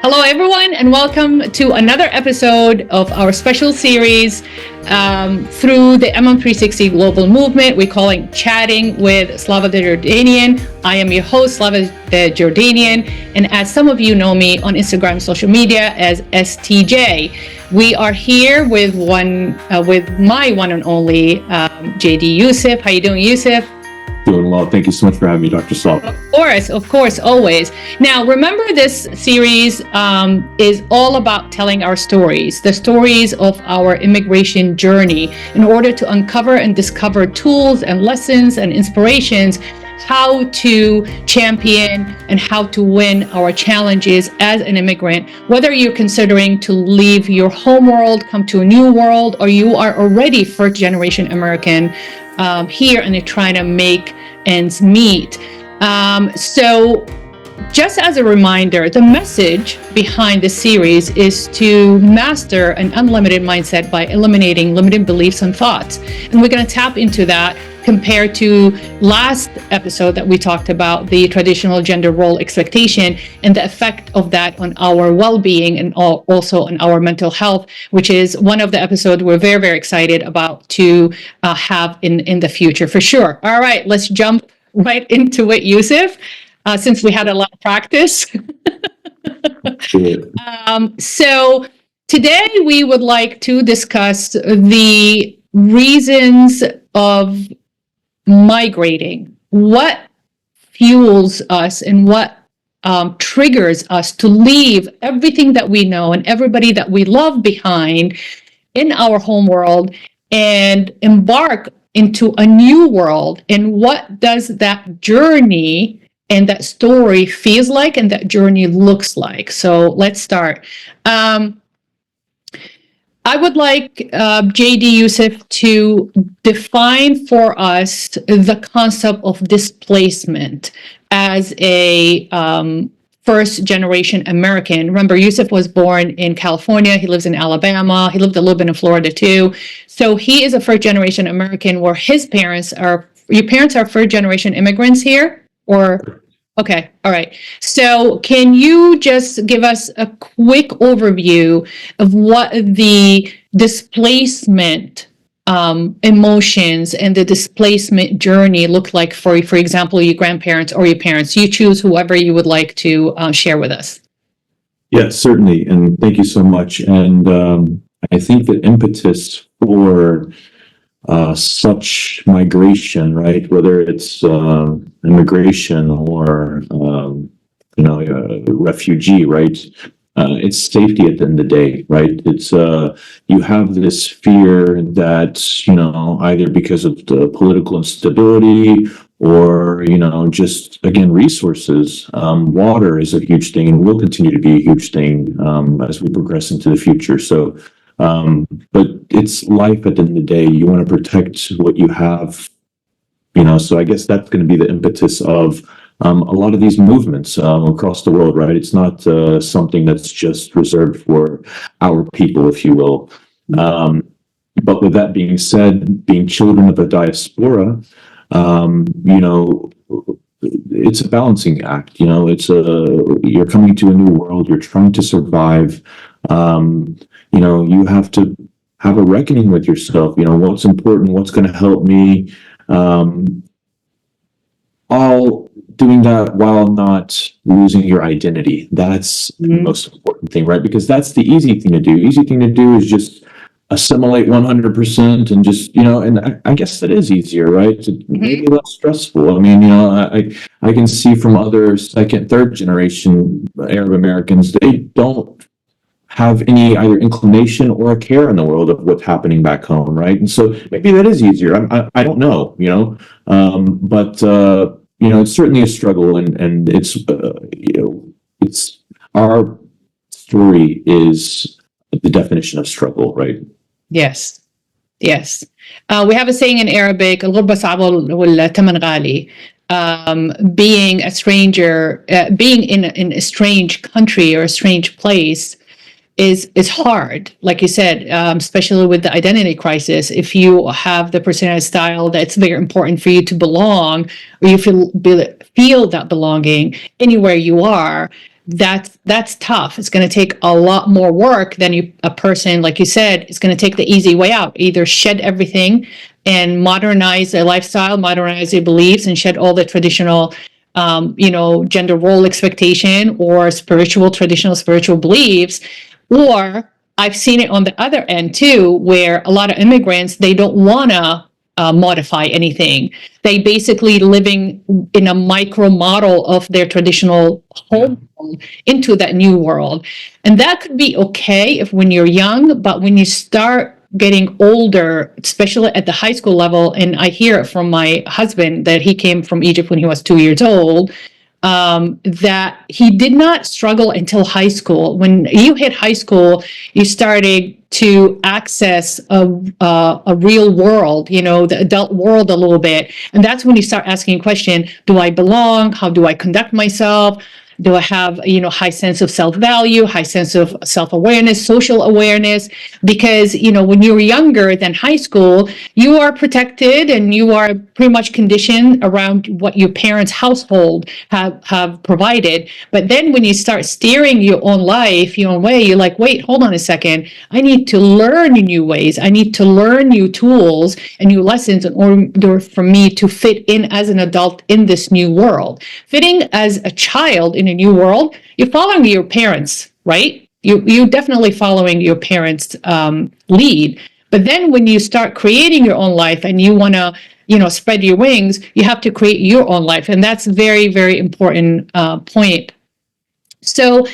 Hello, everyone, and welcome to another episode of our special series through the MM360 Global Movement. We're calling Chatting with Slava the Jordanian. I am your host, Slava the Jordanian, and as some of you know me on Instagram, social media as STJ. We are here with my one and only JD Yusef. How you doing, Yusef? Doing well. Thank you so much for having me, Dr. Slava. Of course, always. Now, remember, this series is all about telling our stories, the stories of our immigration journey, in order to uncover and discover tools and lessons and inspirations, how to champion and how to win our challenges as an immigrant, whether you're considering to leave your home world, come to a new world, or you are already first generation American here and you're trying to make ends meet. So just as a reminder, the message behind the series is to master an unlimited mindset by eliminating limiting beliefs and thoughts. And we're going to tap into that compared to last episode that we talked about the traditional gender role expectation and the effect of that on our well-being and also on our mental health, which is one of the episodes we're very, very excited about to have in the future for sure. All right, let's jump right into it, Yusuf, since we had a lot of practice. So today we would like to discuss the reasons of migrating. What fuels us and what triggers us to leave everything that we know and everybody that we love behind in our home world and embark into a new world, and what does that journey and that story feels like and that journey looks like. So let's start. I would like JD Yusef to define for us the concept of displacement as a first generation American. Remember, Yusef was born in California. He lives in Alabama. He lived a little bit in Florida too. So he is a first generation American where his parents are, your parents are first generation immigrants here, or? Okay, all right. So can you just give us a quick overview of what the displacement emotions and the displacement journey look like for example, your grandparents or your parents? You choose whoever you would like to share with us. Yes, certainly. And thank you so much. And I think the impetus for such migration, right? Whether it's immigration or refugee, right? It's safety at the end of the day, right? It's you have this fear that either because of the political instability or just again resources. Water is a huge thing and will continue to be a huge thing as we progress into the future. So. But it's life at the end of the day. You want to protect what you have, so I guess that's going to be the impetus of a lot of these movements across the world, right? It's not something that's just reserved for our people, if you will. But with that being said, being children of a diaspora, it's a balancing act. You're coming to a new world. You're trying to survive. You have to have a reckoning with yourself. What's important, what's going to help me, all doing that while not losing your identity. That's the most important thing, right? Because that's the easy thing to do. Easy thing to do is just assimilate 100% and just, and I guess that is easier, right? It's maybe less stressful. I mean, I can see from other second, third generation Arab Americans, they don't have any either inclination or a care in the world of what's happening back home, right? And so maybe that is easier. I don't know, but it's certainly a struggle, and it's it's our story is the definition of struggle, right? Yes. We have a saying in Arabic, الغربة صعبة والثمن غالي. Being a stranger, being in a strange country or a strange place is hard, like you said, especially with the identity crisis. If you have the personality style that's very important for you to belong, or you feel that belonging anywhere you are, that's tough. It's going to take a lot more work than a person, like you said, is going to take the easy way out. Either shed everything and modernize their lifestyle, modernize their beliefs, and shed all the traditional, gender role expectation or traditional spiritual beliefs. Or I've seen it on the other end too, where a lot of immigrants, they don't want to modify anything. They basically living in a micro model of their traditional home into that new world. And that could be okay if when you're young, but when you start getting older, especially at the high school level, and I hear it from my husband that he came from Egypt when he was 2 years old, that he did not struggle until high school. When you hit high school, you started to access a real world, the adult world a little bit. And that's when you start asking a question, do I belong? How do I conduct myself? Do I have, high sense of self-value, high sense of self-awareness, social awareness? Because, when you're younger than high school, you are protected and you are pretty much conditioned around what your parents' household have provided. But then when you start steering your own life, your own way, you're like, wait, hold on a second. I need to learn new ways. I need to learn new tools and new lessons in order for me to fit in as an adult in this new world. Fitting as a child in a new world, you're following your parents, right? You're definitely following your parents' lead. But then when you start creating your own life and you want to, spread your wings, you have to create your own life. And that's very, very important point. So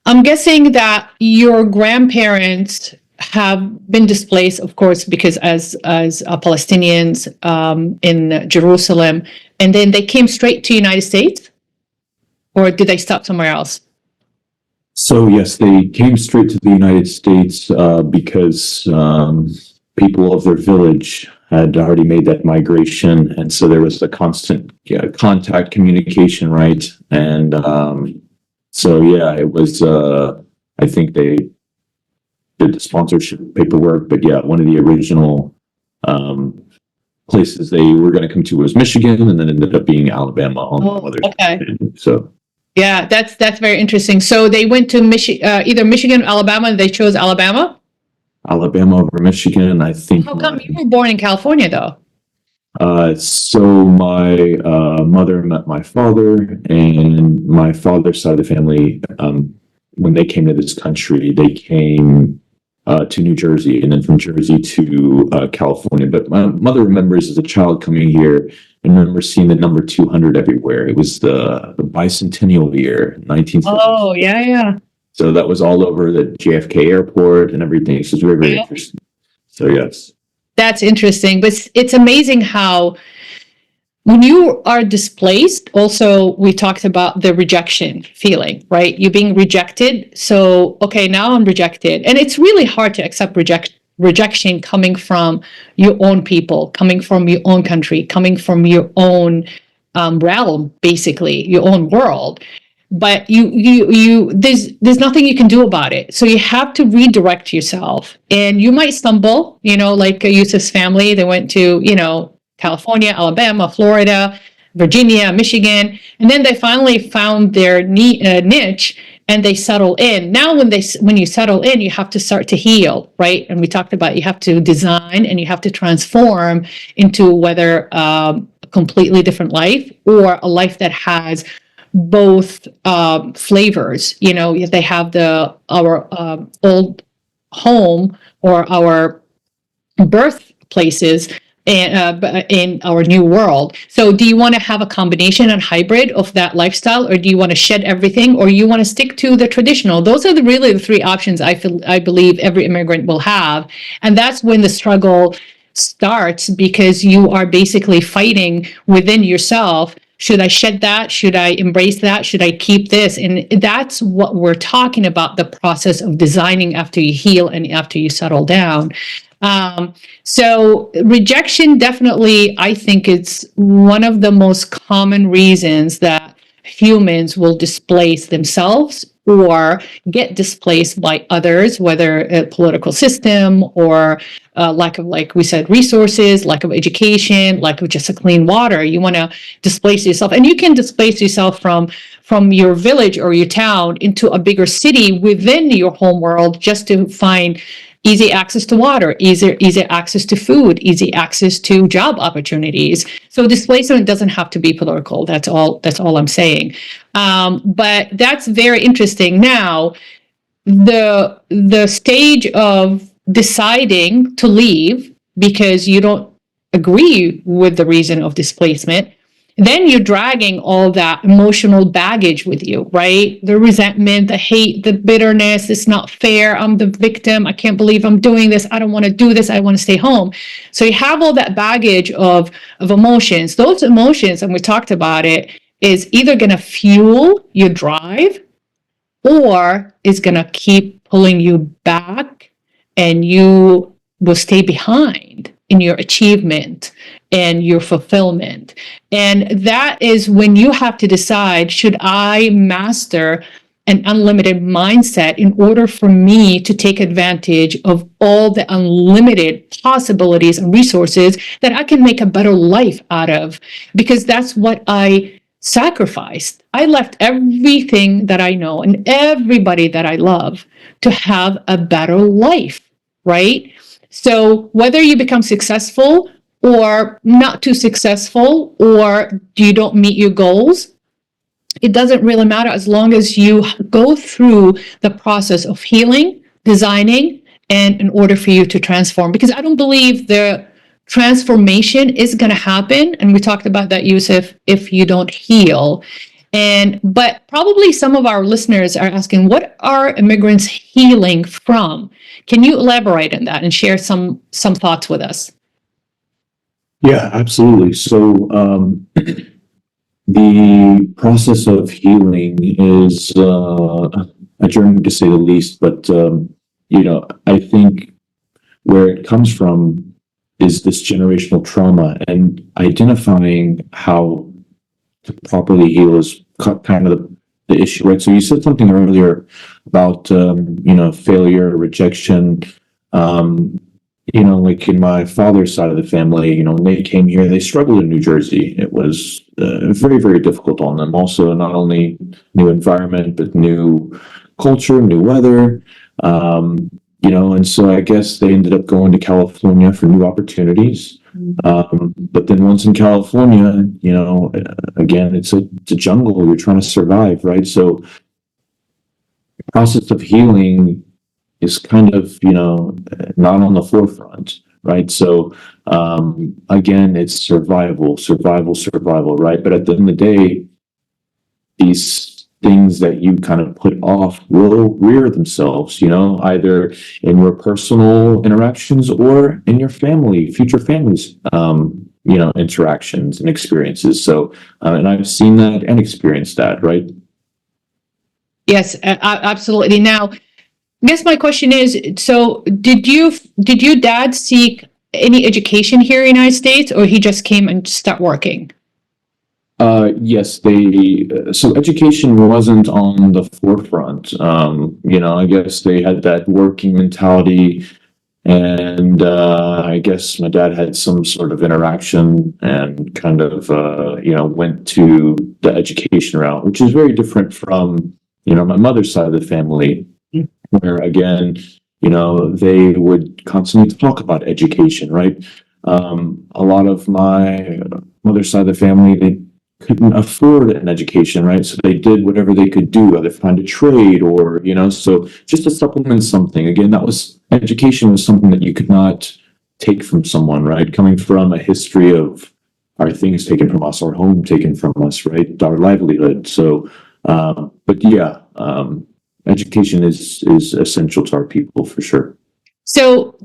I'm guessing that your grandparents have been displaced, of course, because as Palestinians in Jerusalem, and then they came straight to United States? Or did they stop somewhere else? So yes, they came straight to the United States because people of their village had already made that migration, and so there was a constant contact, communication, right? And so yeah, it was. I think they did the sponsorship paperwork, but yeah, one of the original places they were going to come to was Michigan, and then ended up being Alabama on the other side. So. Yeah, that's very interesting. So they went to either Michigan or Alabama, and they chose Alabama? Alabama over Michigan, I think. How come you were born in California, though? So my mother met my father, and my father's side of the family, when they came to this country, they came to New Jersey, and then from Jersey to California. But my mother remembers as a child coming here, and remember seeing the number 200 everywhere. It was the bicentennial year, 1970. Oh, yeah. So that was all over the JFK airport and everything. So it's very, very interesting. So yes. That's interesting. But it's amazing how when you are displaced, also we talked about the rejection feeling, right? You're being rejected. So, okay, now I'm rejected. And it's really hard to accept rejection coming from your own people, coming from your own country, coming from your own realm, basically, your own world. But there's nothing you can do about it. So you have to redirect yourself, and you might stumble, like Yusef's family. They went to, California, Alabama, Florida, Virginia, Michigan, and then they finally found their niche, and they settle in. Now, when you settle in, you have to start to heal, right? And we talked about you have to design and you have to transform into whether a completely different life or a life that has both flavors. If they have our old home or our birthplaces in our new world. So do you want to have a combination and hybrid of that lifestyle, or do you want to shed everything, or you want to stick to the traditional? Those are really the three options I believe every immigrant will have. And that's when the struggle starts, because you are basically fighting within yourself. Should I shed that? Should I embrace that? Should I keep this? And that's what we're talking about, the process of designing after you heal and after you settle down. So rejection, definitely, I think it's one of the most common reasons that humans will displace themselves or get displaced by others, whether a political system or lack of, like we said, resources, lack of education, lack of just a clean water. You want to displace yourself, and you can displace yourself from from your village or your town into a bigger city within your home world just to find easy access to water, easy access to food, easy access to job opportunities. So displacement doesn't have to be political. That's all I'm saying. But that's very interesting. Now, the stage of deciding to leave because you don't agree with the reason of displacement, then you're dragging all that emotional baggage with you, right? The resentment, the hate, the bitterness, it's not fair, I'm the victim, I can't believe I'm doing this, I don't want to do this, I want to stay home. So you have all that baggage of emotions. Those emotions, and we talked about it, is either going to fuel your drive or is going to keep pulling you back, and you will stay behind in your achievement and your fulfillment. And that is when you have to decide, should I master an unlimited mindset in order for me to take advantage of all the unlimited possibilities and resources that I can make a better life out of? Because that's what I sacrificed. I left everything that I know and everybody that I love to have a better life, right? So whether you become successful or not too successful, or you don't meet your goals, it doesn't really matter as long as you go through the process of healing, designing, and in order for you to transform. Because I don't believe the transformation is going to happen, and we talked about that, Yusef, if you don't heal. But probably some of our listeners are asking, what are immigrants healing from? Can you elaborate on that and share some thoughts with us? Yeah, absolutely. So the process of healing is a journey, to say the least. But I think where it comes from is this generational trauma, and identifying how to properly heal is kind of the issue, right? So you said something earlier about failure, rejection. Like in my father's side of the family, when they came here, they struggled in New Jersey. It was very, very difficult on them. Also, not only new environment, but new culture, new weather. And so I guess they ended up going to California for new opportunities. But then once in California, again, it's a jungle. You're trying to survive, right? So the process of healing is kind of, not on the forefront, right? So, again, it's survival, right? But at the end of the day, these things that you kind of put off will rear themselves, either in your personal interactions or in your future families, interactions and experiences. So, and I've seen that and experienced that, right? Yes, absolutely. Now, I guess my question is, so did your dad seek any education here in the United States, or he just came and start working? Yes, so education wasn't on the forefront. I guess they had that working mentality, and I guess my dad had some sort of interaction and kind of, went to the education route, which is very different from, my mother's side of the family, where again, they would constantly talk about education, right? A lot of my mother's side of the family, they couldn't afford an education, right? So they did whatever they could do, either find a trade or, so just to supplement something. Again, education was something that you could not take from someone, right? Coming from a history of our things taken from us, our home taken from us, right? Our livelihood. So, but yeah, education is essential to our people for sure. So,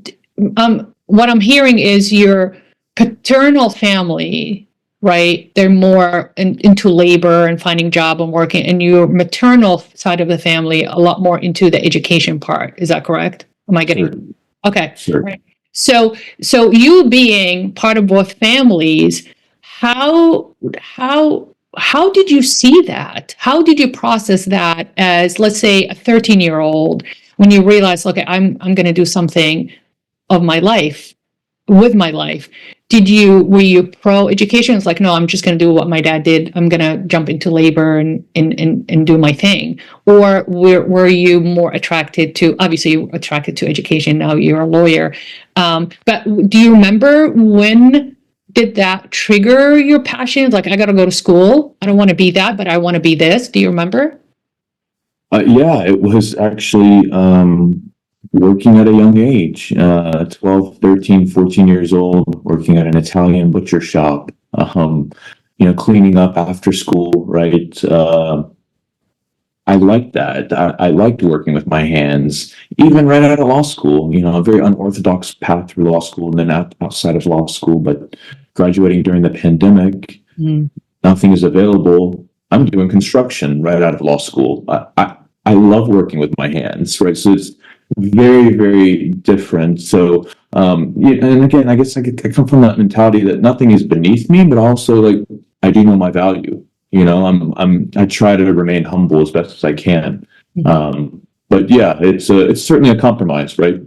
what I'm hearing is your paternal family, right? They're more into labor and finding job and working, and your maternal side of the family a lot more into the education part. Is that correct? Am I getting? Sure. Okay. Sure. Right. So you being part of both families, how did you see that? How did you process that as, let's say, a 13-year-old, when you realize, okay, I'm going to do something of my life with my life? were you pro education? It's like, no, I'm just going to do what my dad did. I'm going to jump into labor and do my thing. Or were you more attracted to, obviously you were attracted to education. Now you're a lawyer. But do you remember when did that trigger your passion? Like, I got to go to school. I don't want to be that, but I want to be this. Do you remember? Yeah, it was actually working at a young age, 12, 13, 14 years old, working at an Italian butcher shop, cleaning up after school, right? I liked that. I liked working with my hands, even right out of law school, a very unorthodox path through law school and then outside of law school, but graduating during the pandemic, nothing is available. I'm doing construction right out of law school. I love working with my hands, right? So it's very, very different. So, and again, I guess I come from that mentality that nothing is beneath me, but also like I do know my value. I try to remain humble as best as I can. But yeah, it's certainly a compromise, right?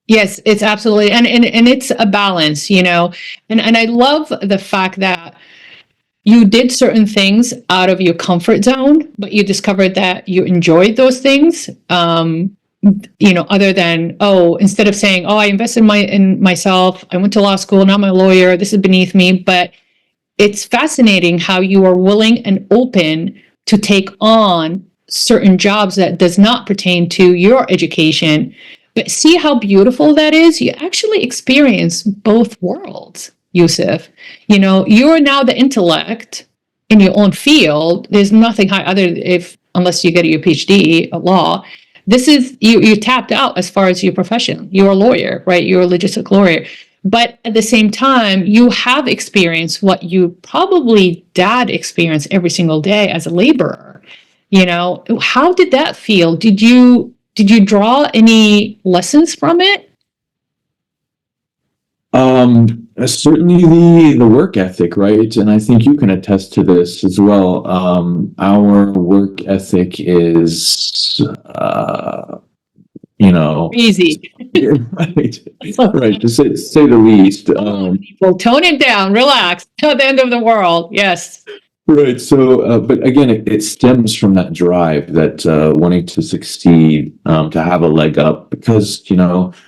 Yes, it's absolutely, and it's a balance, and I love the fact that you did certain things out of your comfort zone, but you discovered that you enjoyed those things. Other than, instead of saying, I invested in myself, I went to law school, now I'm a lawyer, this is beneath me. But it's fascinating how you are willing and open to take on certain jobs that does not pertain to your education. But see how beautiful that is? You actually experience both worlds. Yusef, you're now the intellect in your own field. There's nothing high unless you get your PhD at law. This is you tapped out as far as your profession. You're a lawyer, right? You're a logistic lawyer. But at the same time, you have experienced what you probably dad experienced every single day as a laborer. How did that feel? Did you draw any lessons from it? Certainly the work ethic, right? And I think you can attest to this as well. Our work ethic is, Easy. right, to say the least. Well, tone it down, relax. Till the end of the world. Yes. Right. So, but again, it stems from that drive, that wanting to succeed, to have a leg up, because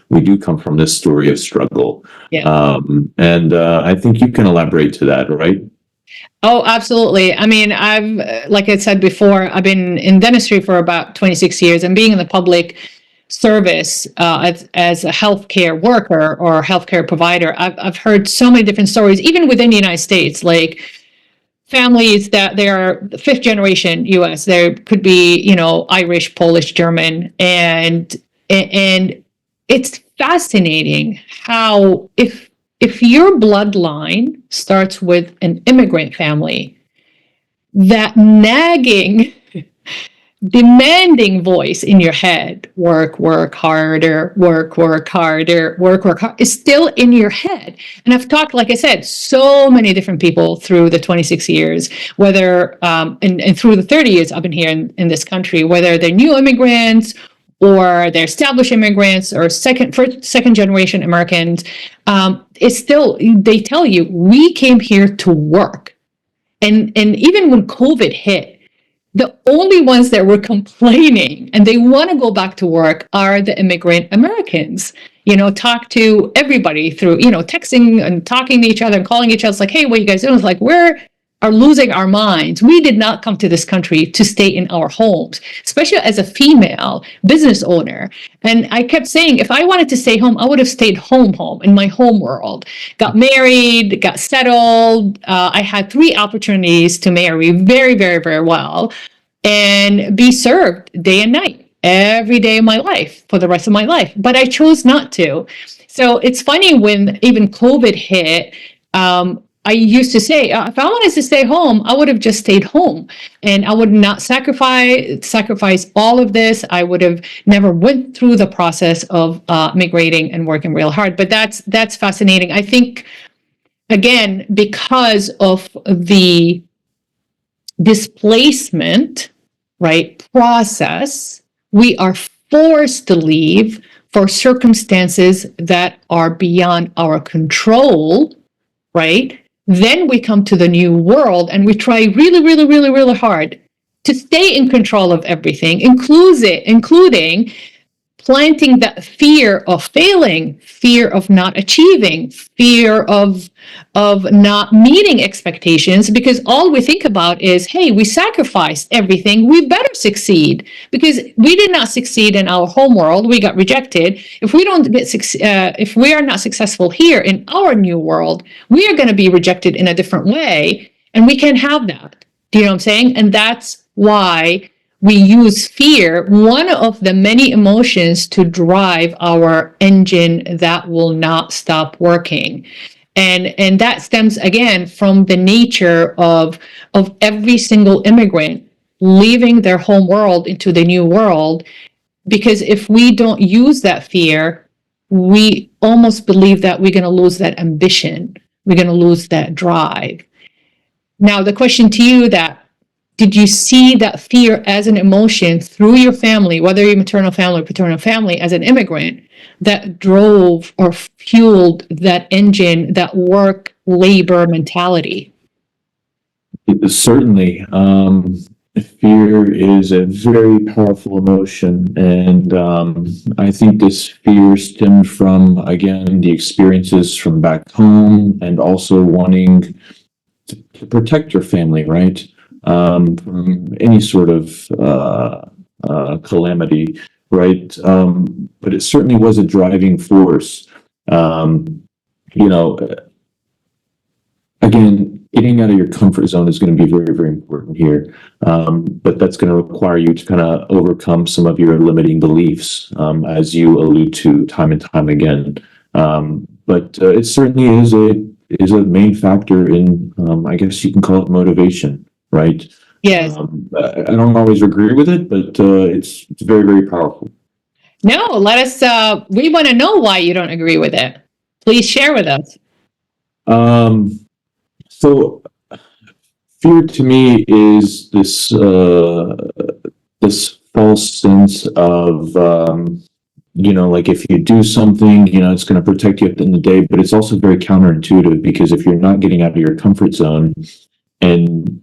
we do come from this story of struggle. Yeah. And I think you can elaborate to that, right? Oh, absolutely. I mean, like I said before, I've been in dentistry for about 26 years, and being in the public service as a healthcare worker or healthcare provider, I've heard so many different stories, even within the United States, like families that they are fifth generation US. There could be, Irish, Polish, German, and it's fascinating how if your bloodline starts with an immigrant family, that nagging, demanding voice in your head, work harder, work harder, work harder, is still in your head. And I've talked, like I said, so many different people through the 26 years, whether, and through the 30 years I've been here in this country, whether they're new immigrants or they're established immigrants or second generation Americans, it's still, they tell you, we came here to work. And even when COVID hit, the only ones that were complaining and they want to go back to work are the immigrant Americans. Talk to everybody through, texting and talking to each other and calling each other. It's like, hey, what are you guys doing? It's like, we're losing our minds. We did not come to this country to stay in our homes, especially as a female business owner. And I kept saying, if I wanted to stay home, I would have stayed home in my home world. Got married, got settled. I had 3 opportunities to marry very, very, very well and be served day and night every day of my life for the rest of my life. But I chose not to. So it's funny, when even COVID hit, I used to say, if I wanted to stay home, I would have just stayed home, and I would not sacrifice all of this. I would have never went through the process of migrating and working real hard. But that's fascinating. I think, again, because of the displacement, right, process, we are forced to leave for circumstances that are beyond our control. right? Then we come to the new world and we try really, really, really, really hard to stay in control of everything, including planting that fear of failing, fear of not achieving, fear of not meeting expectations, because all we think about is, hey, we sacrificed everything, we better succeed, because we did not succeed in our home world, we got rejected. If we don't get if we are not successful here in our new world, we are going to be rejected in a different way, and we can't have that. Do you know what I'm saying? And that's why we use fear, one of the many emotions, to drive our engine that will not stop working. And that stems again from the nature of every single immigrant leaving their home world into the new world. Because if we don't use that fear, we almost believe that we're going to lose that ambition, we're going to lose that drive. Now, the question to you, that did you see that fear as an emotion through your family, whether you're maternal family or paternal family, as an immigrant, that drove or fueled that engine, that work labor mentality? Certainly. Fear is a very powerful emotion. And I think this fear stemmed from, again, the experiences from back home, and also wanting to protect your family, right? From any sort of calamity, right? But it certainly was a driving force. You know, again, getting out of your comfort zone is going to be very, very important here. But that's going to require you to kind of overcome some of your limiting beliefs, as you allude to time and time again. But it certainly is a main factor in, I guess you can call it motivation, right? Yes. I don't always agree with it, but it's very, very powerful. No, let us, we want to know why you don't agree with it. Please share with us. So fear to me is this false sense of, like if you do something, it's going to protect you at the end of the day, but it's also very counterintuitive, because if you're not getting out of your comfort zone, and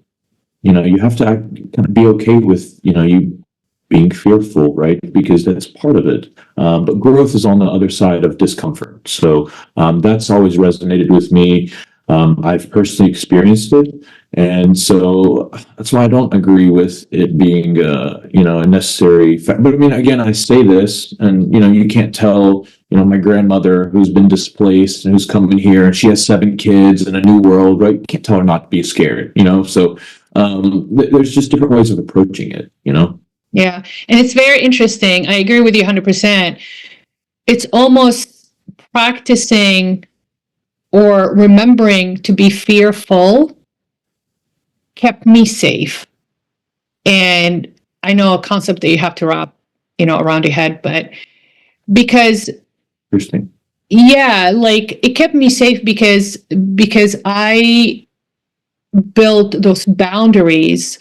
you have to kind of be okay with, you being fearful, right? Because that's part of it. But growth is on the other side of discomfort. So that's always resonated with me. I've personally experienced it. And so that's why I don't agree with it being, a necessary fact. But I mean, again, I say this, and, you can't tell, my grandmother who's been displaced and who's coming here, and she has 7 kids in a new world, right? You can't tell her not to be scared, So there's just different ways of approaching it, Yeah. And it's very interesting. I agree with you 100%. It's almost practicing or remembering to be fearful kept me safe. And I know a concept that you have to wrap, around your head, but because, Interesting. yeah, like it kept me safe because I built those boundaries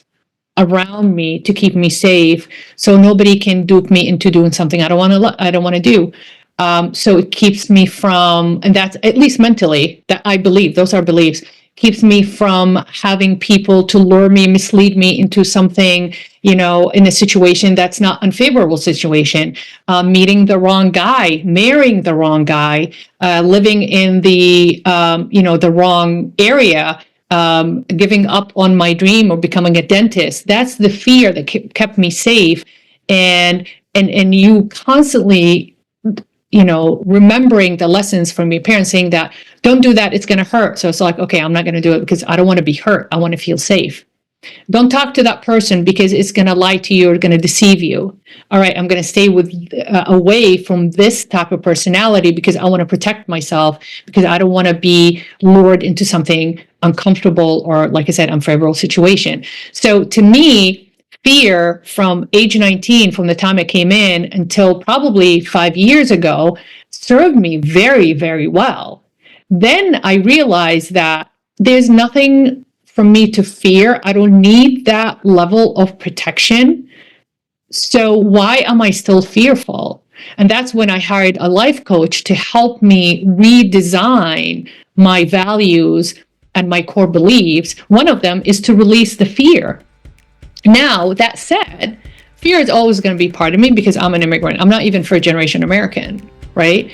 around me to keep me safe, so nobody can dupe me into doing something I don't want to do. So it keeps me from, and that's at least mentally, that I believe, those are beliefs, keeps me from having people to lure me, mislead me into something, in a situation that's not unfavorable situation, meeting the wrong guy, marrying the wrong guy, living in the, the wrong area, giving up on my dream or becoming a dentist. That's the fear that kept me safe. And you constantly, remembering the lessons from your parents, saying that don't do that, it's going to hurt. So it's like, okay, I'm not going to do it because I don't want to be hurt. I want to feel safe. Don't talk to that person because it's going to lie to you or going to deceive you. All right, I'm going to stay away from this type of personality because I want to protect myself, because I don't want to be lured into something uncomfortable or, like I said, unfavorable situation. So to me, fear from age 19, from the time I came in until probably 5 years ago, served me very, very well. Then I realized that there's nothing for me to fear. I don't need that level of protection. So why am I still fearful? And that's when I hired a life coach to help me redesign my values and my core beliefs. One of them is to release the fear. Now, that said, fear is always going to be part of me because I'm an immigrant. I'm not even first generation American, right?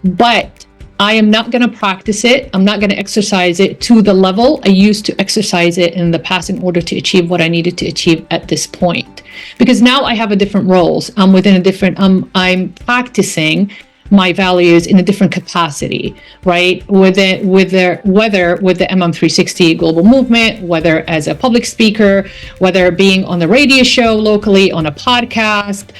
But I am not going to practice it. I'm not going to exercise it to the level I used to exercise it in the past in order to achieve what I needed to achieve at this point. Because now I have a different roles. I'm within a different, I'm practicing my values in a different capacity, right? Whether with the MM360 global movement, whether as a public speaker, whether being on the radio show locally, on a podcast,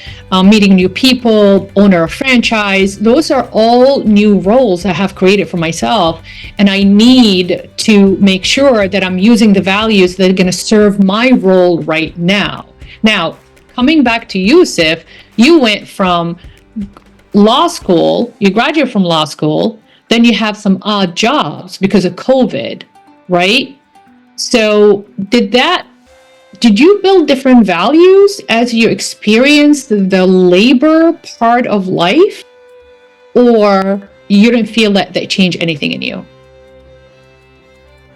meeting new people, owner of franchise, those are all new roles I have created for myself. And I need to make sure that I'm using the values that are going to serve my role right now. Now, coming back to Yusef, you went from law school, you graduate from law school, then you have some odd jobs because of COVID, right? So did you build different values as you experienced the labor part of life, or you didn't feel that they changed anything in you?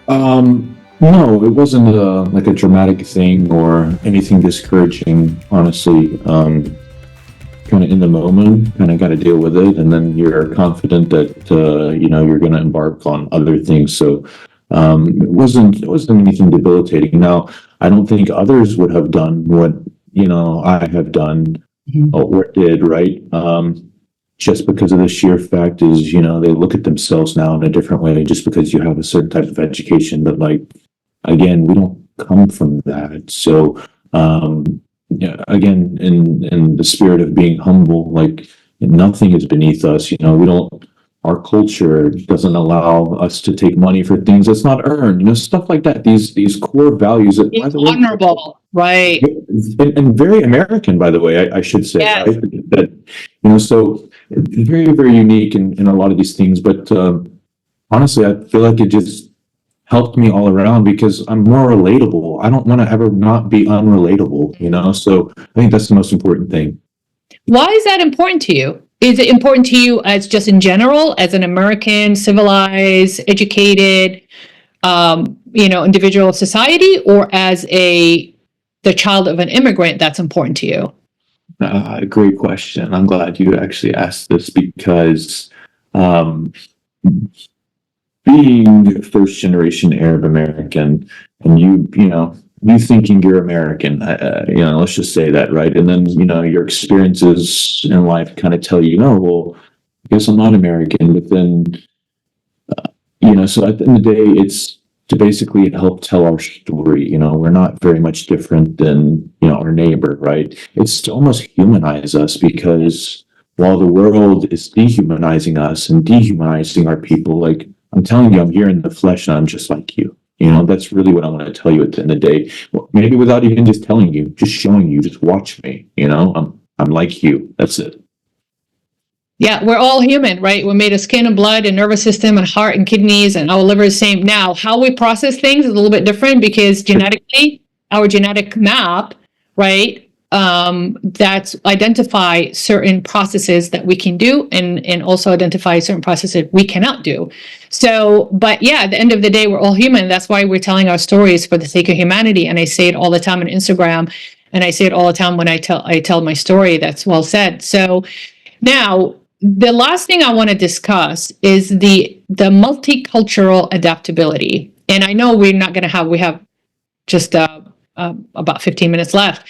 No, it wasn't like a dramatic thing or anything discouraging, honestly. Kind of in the moment, kind of got to deal with it, and then you're confident that you're going to embark on other things. So it wasn't anything debilitating. Now, I don't think others would have done what I have done or did, right? Just because of the sheer fact is, they look at themselves now in a different way, just because you have a certain type of education. But like, again, we don't come from that. So yeah, again, in the spirit of being humble, like nothing is beneath us. Our culture doesn't allow us to take money for things that's not earned, stuff like that. These core values that, by the way, Honorable, right? And very American, by the way, I should say, Yes. right? That, so very, very unique in a lot of these things. But honestly, I feel like it just helped me all around because I'm more relatable. I don't want to ever not be unrelatable, So I think that's the most important thing. Why is that important to you? Is it important to you as just in general, as an American, civilized, educated, individual of society, or as the child of an immigrant that's important to you? Great question. I'm glad you actually asked this because being first generation Arab American and you thinking you're American, let's just say that, right? And then, your experiences in life kind of tell you, oh, well, I guess I'm not American. But then, so at the end of the day, it's to basically help tell our story. We're not very much different than, our neighbor, right? It's to almost humanize us because while the world is dehumanizing us and dehumanizing our people, like I'm telling you, I'm here in the flesh and I'm just like you. That's really what I want to tell you at the end of the day. Well, maybe without even just telling you, just showing you, just watch me. I'm like you. That's it. Yeah, we're all human, right? We're made of skin and blood and nervous system and heart and kidneys, and our liver is the same. Now, how we process things is a little bit different because genetically, our genetic map, right, that's identify certain processes that we can do and also identify certain processes we cannot do. So, but yeah, at the end of the day, we're all human. That's why we're telling our stories for the sake of humanity. And I say it all the time on Instagram, and I say it all the time when I tell my story. That's well said. So now, the last thing I want to discuss is the multicultural adaptability. And I know we have just about 15 minutes left.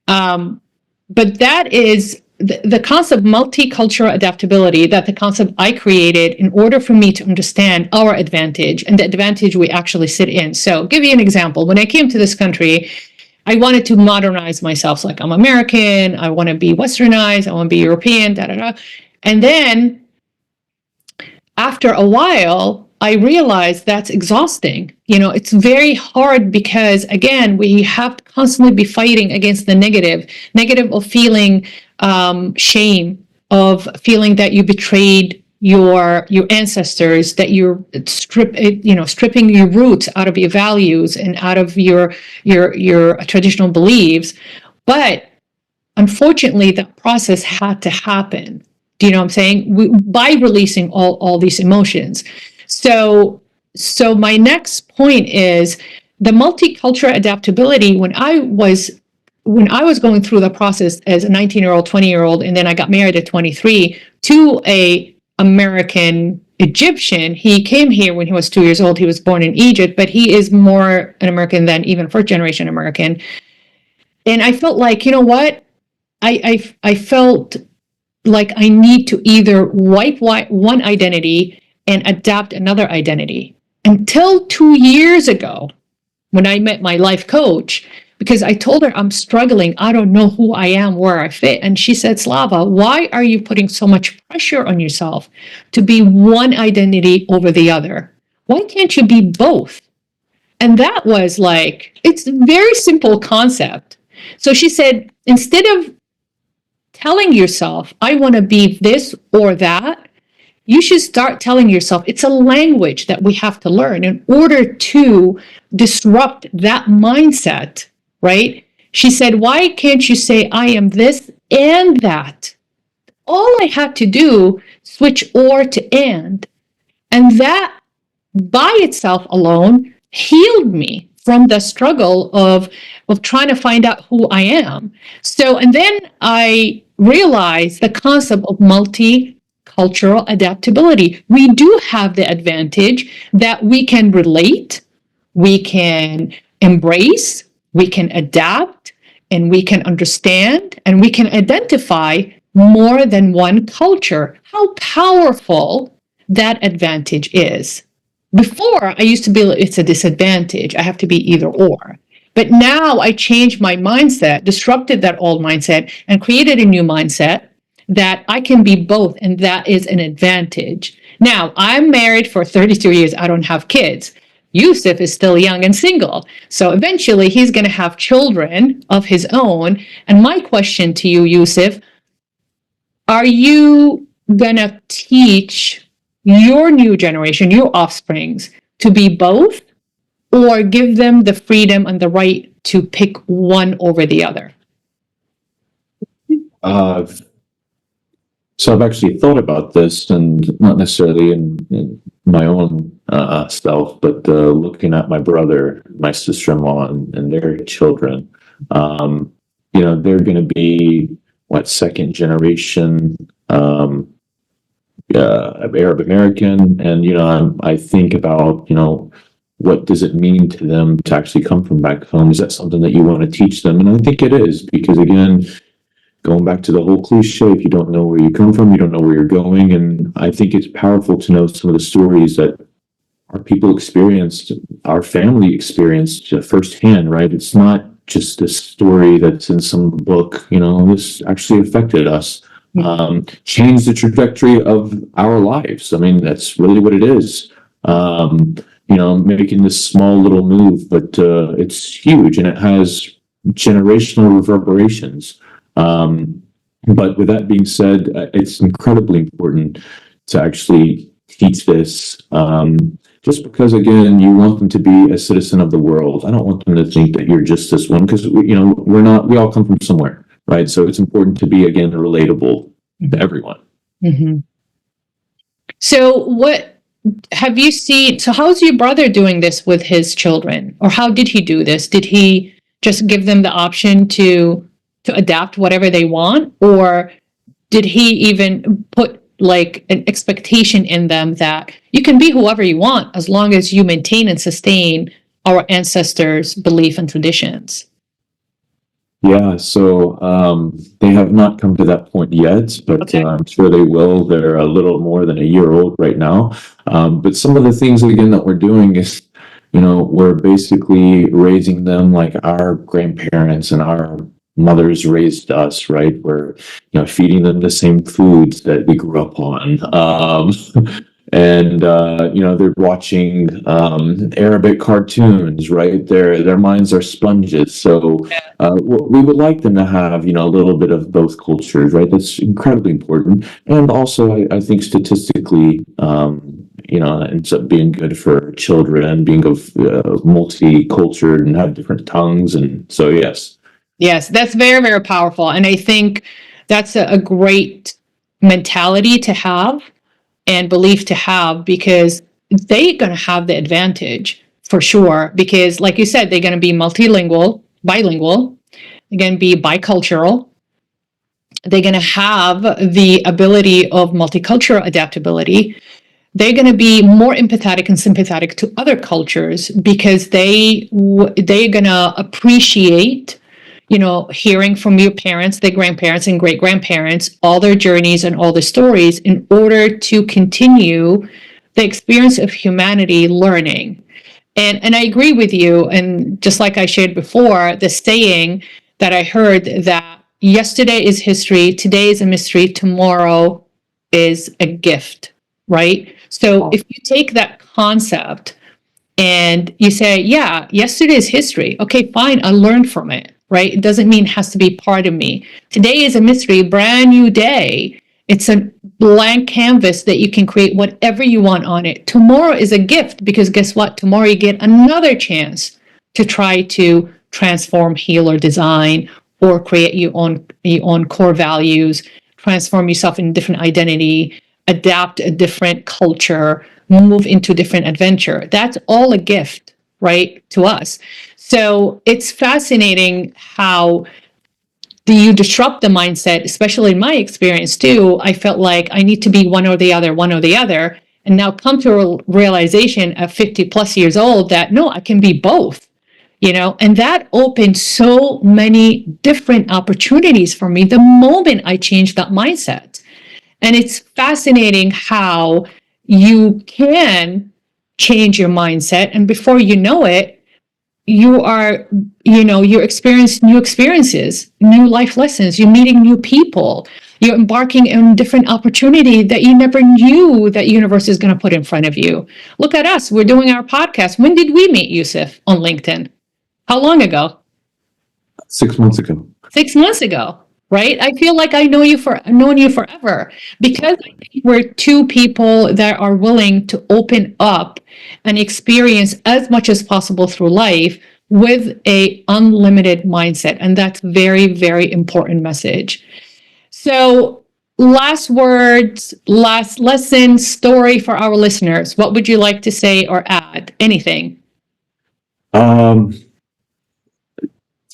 But that is the concept of multicultural adaptability, that the concept I created in order for me to understand our advantage and the advantage we actually sit in. So I'll give you an example. When I came to this country, I wanted to modernize myself. So like, I'm American, I want to be Westernized, I want to be European, da da da. And then after a while, I realized that's exhausting. It's very hard because, again, we have to constantly be fighting against the negative of feeling shame, of feeling that you betrayed your ancestors, that you're stripping your roots out of your values and out of your traditional beliefs. But unfortunately, that process had to happen. Do you know what I'm saying? By releasing all these emotions. So my next point is the multicultural adaptability. When I was going through the process as a 19-year-old, 20-year-old, and then I got married at 23 to a American Egyptian. He came here when he was 2 years old. He was born in Egypt, but he is more an American than even first generation American. And I felt like, you know what? I felt like I need to either wipe one identity and adapt another identity. Until 2 years ago, when I met my life coach, because I told her I'm struggling. I don't know who I am, where I fit. And she said, Slava, why are you putting so much pressure on yourself to be one identity over the other? Why can't you be both? And that was like, it's a very simple concept. So she said, instead of telling yourself, I want to be this or that, you should start telling yourself it's a language that we have to learn in order to disrupt that mindset, right? She said, why can't you say, I am this and that? All I had to do, switch or to and that by itself alone healed me from the struggle of trying to find out who I am. So, and then I realized the concept of multicultural adaptability. We do have the advantage that we can relate, we can embrace, we can adapt, and we can understand, and we can identify more than one culture. How powerful that advantage is. Before, I used to be, it's a disadvantage. I have to be either or. But now I changed my mindset, disrupted that old mindset, and created a new mindset that I can be both, and that is an advantage. Now, I'm married for 32 years. I don't have kids. Yusef is still young and single. So eventually he's going to have children of his own. And my question to you, Yusef, are you going to teach your new generation, your offsprings, to be both, or give them the freedom and the right to pick one over the other? So I've actually thought about this, and not necessarily in my own self, but looking at my brother, my sister-in-law, and their children. They're going to be second generation Arab American, and I think about what does it mean to them to actually come from back home? Is that something that you want to teach them? And I think it is, because again, going back to the whole cliche, if you don't know where you come from, you don't know where you're going. And I think it's powerful to know some of the stories that our people experienced, our family experienced firsthand, right? It's not just this story that's in some book, this actually affected us, changed the trajectory of our lives. I mean, that's really what it is. Making this small little move, but it's huge, and it has generational reverberations. But with that being said, it's incredibly important to actually teach this, just because, again, you want them to be a citizen of the world. I don't want them to think that you're just this one, because, we're not, we all come from somewhere, right? So it's important to be, again, relatable to everyone. Mm-hmm. So what have you seen? So how's your brother doing this with his children? Or how did he do this? Did he just give them the option to adapt whatever they want? Or did he even put like an expectation in them that you can be whoever you want as long as you maintain and sustain our ancestors' belief and traditions? Yeah, so they have not come to that point yet, but Okay. I'm sure they will. They're a little more than a year old right now. But some of the things, again, that we're doing is, we're basically raising them like our grandparents and our mothers raised us, right? We're, feeding them the same foods that we grew up on. And they're watching Arabic cartoons, right? Their minds are sponges. So we would like them to have, a little bit of both cultures, right? That's incredibly important. And also, I think statistically, it ends up being good for children, being of multi-cultured and have different tongues. And so, yes. Yes, that's very, very powerful. And I think that's a great mentality to have and belief to have, because they're going to have the advantage for sure. Because, like you said, they're going to be multilingual, bilingual, they're going to be bicultural, they're going to have the ability of multicultural adaptability. They're going to be more empathetic and sympathetic to other cultures because they're going to appreciate, hearing from your parents, their grandparents and great grandparents, all their journeys and all the stories in order to continue the experience of humanity learning. And I agree with you. And just like I shared before, the saying that I heard that yesterday is history, today is a mystery, tomorrow is a gift, right? So if you take that concept and you say, yeah, yesterday is history. Okay, fine, I learned from it, right? It doesn't mean it has to be part of me. Today is a mystery, brand new day. It's a blank canvas that you can create whatever you want on it. Tomorrow is a gift because guess what? Tomorrow you get another chance to try to transform, heal, or design, or create your own core values, transform yourself in a different identity, adapt a different culture, move into a different adventure. That's all a gift, right, to us. So it's fascinating how do you disrupt the mindset, especially in my experience too. I felt like I need to be one or the other, and now come to a realization at 50 plus years old that no, I can be both. And that opened so many different opportunities for me the moment I changed that mindset. And it's fascinating how you can change your mindset. And before you know it, you're experiencing new experiences, new life lessons, you're meeting new people, you're embarking on different opportunity that you never knew that universe is going to put in front of you. Look at us. We're doing our podcast. When did we meet, Yusef, on LinkedIn? How long ago? 6 months ago. 6 months ago, right? I feel like I've known you forever because I think we're two people that are willing to open up and experience as much as possible through life with a unlimited mindset. And that's very, very important message. So last words, last lesson, story for our listeners. What would you like to say or add? Anything?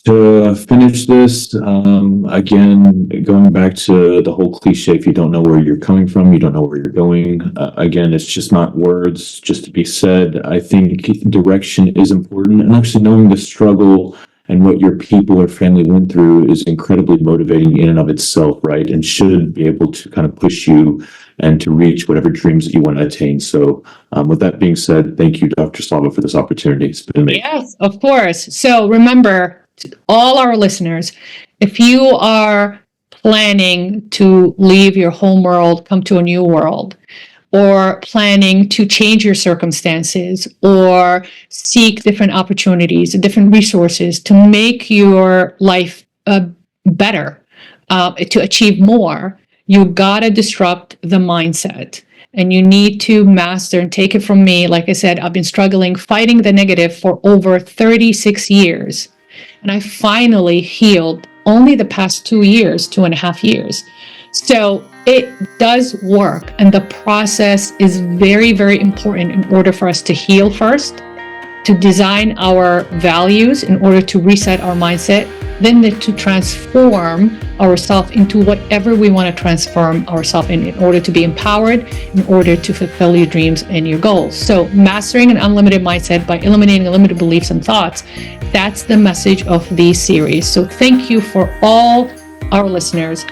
To finish this, again, going back to the whole cliche, if you don't know where you're coming from, you don't know where you're going. Again, it's just not words just to be said. I think direction is important, and actually knowing the struggle and what your people or family went through is incredibly motivating in and of itself, right? And should be able to kind of push you and to reach whatever dreams that you want to attain. So with that being said, thank you, Dr. Slava, for this opportunity. It's been amazing. Yes, of course. So remember, all our listeners, if you are planning to leave your home world, come to a new world, or planning to change your circumstances or seek different opportunities, different resources to make your life better, to achieve more, you gotta disrupt the mindset. And you need to master, and take it from me, like I said, I've been struggling, fighting the negative for over 36 years. And I finally healed only the past 2.5 years. So it does work. And the process is very, very important in order for us to heal first, to design our values in order to reset our mindset, then to transform ourselves into whatever we want to transform ourselves in order to be empowered, in order to fulfill your dreams and your goals. So mastering an unlimited mindset by eliminating limited beliefs and thoughts, that's the message of these series. So thank you for all our listeners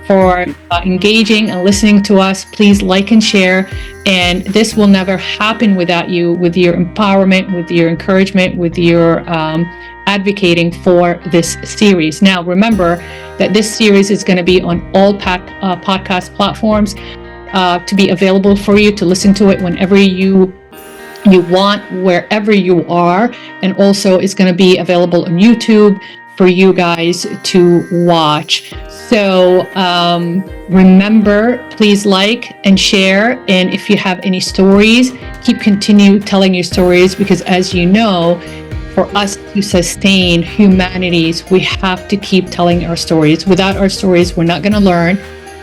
for engaging and listening to us. Please like and share. And this will never happen without you, with your empowerment, with your encouragement, with your advocating for this series. Now, remember that this series is going to be on all podcast platforms to be available for you to listen to it whenever you want, wherever you are. And also it's going to be available on YouTube for you guys to watch. So remember, please like and share. And if you have any stories, continue telling your stories, because as you know, for us to sustain humanities, we have to keep telling our stories. Without our stories, we're not going to learn,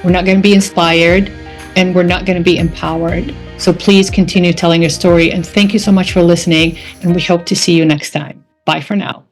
we're not going to be inspired, and we're not going to be empowered. So please continue telling your story. And thank you so much for listening. And we hope to see you next time. Bye for now.